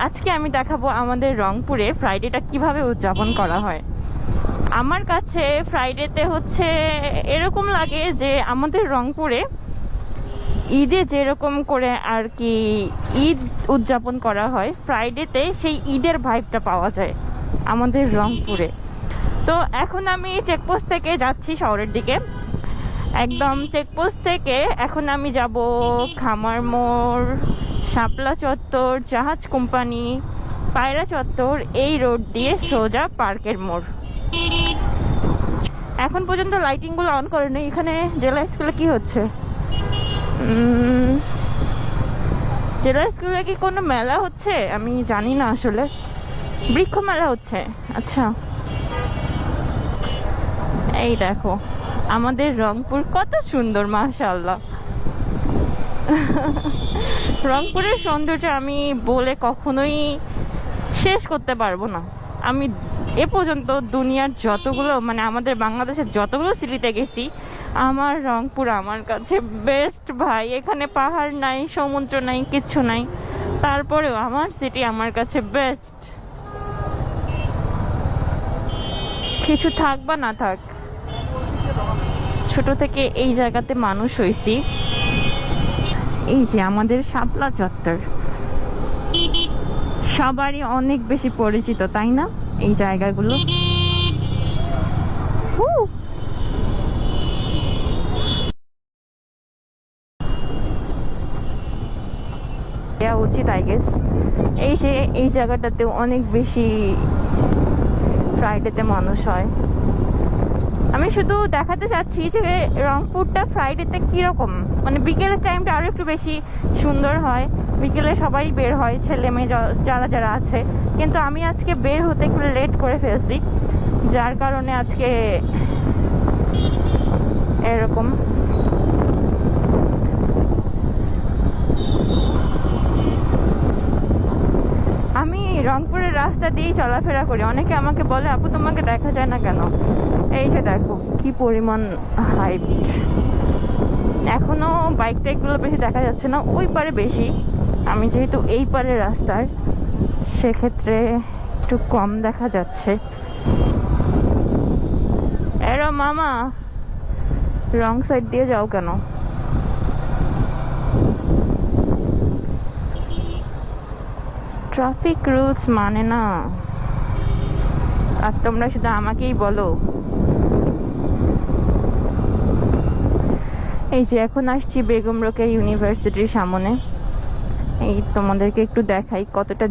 আজকে আমি দেখাবো আমাদের রংপুরে ফ্রাইডেটা কিভাবে উদযাপন করা হয়। আমার কাছে ফ্রাইডেতে হচ্ছে এরকম লাগে যে আমাদের রংপুরে ঈদে যেরকম করে আর কি ঈদ উদযাপন করা হয়, ফ্রাইডেতে সেই ঈদের ভাইবটা পাওয়া যায় আমাদের রংপুরে। তো এখন আমি চেকপোস্ট থেকে যাচ্ছি শহরের দিকে। একদম চেকপোস্ট থেকে এখন আমি যাব খামার মোড়, শাপলা চত্বর, জাহাজ কোম্পানি, পায়রা চত্বর, এই রোড দিয়ে সোজা পার্কের মোড়। এখন পর্যন্ত লাইটিংগুলো অন করেনি। এখানে জেলা স্কুলে কি হচ্ছে? জেলা স্কুলে কি কোনো মেলা হচ্ছে? আমি জানি না আসলে। বৃক্ষ মেলা হচ্ছে। আচ্ছা, এই দেখো আমাদের রংপুর কত সুন্দর, মাশাআল্লাহ। রংপুরের সৌন্দর্য আমি বলে কখনোই শেষ করতে পারবো না। আমি এ পর্যন্ত দুনিয়ার যতগুলো মানে আমাদের বাংলাদেশের যতগুলো সিটিতে গেছি, আমার রংপুর আমার কাছে বেস্ট ভাই। এখানে পাহাড় নাই, সমুদ্র নাই, কিচ্ছু নাই, তারপরেও আমার সিটি আমার কাছে বেস্ট। কিছু থাক বা না থাক, ছোট থেকে এই জায়গাতে মানুষ হইছি। এই যে আমাদের শাপলা চত্বর সবারই অনেক বেশি পরিচিত, তাই না? এই জায়গাগুলো দেওয়া উচিত আই গেস। এই যে এই জায়গাটাতে অনেক বেশি ফ্রাইডেতে মানুষ হয়। আমি শুধু দেখাতে চাচ্ছি যে রংপুরটা ফ্রাইডেতে কীরকম, মানে বিকেলের টাইমটা আরও একটু বেশি সুন্দর হয়। বিকেলে সবাই বের হয়, ছেলে মেয়ে যারা যারা আছে। কিন্তু আমি আজকে বের হতে একটু লেট করে ফেলছি, যার কারণে আজকে এরকম। আমি রংপুরের রাস্তা দিয়েই চলাফেরা করি। অনেকে আমাকে বলে, আপু তোমাকে দেখা যায় না কেন? এই যে দেখো কি পরিমাণ হাইট। এখনো বাইক টাইকগুলো বেশি দেখা যাচ্ছে না, ওই পারে বেশি। আমি যেহেতু এই পারে রাস্তার, সেক্ষেত্রে একটু কম দেখা যাচ্ছে। এরা মামা রং সাইড দিয়ে যাও কেন? ট্রাফিক রুলস মানে না, আর তোমরা শুধু আমাকেই বলো। এই যে এখন আসছি বেগম রোকেয়া ইউনিভার্সিটির সামনে। এই তোমাদেরকে একটু দেখাই কতটা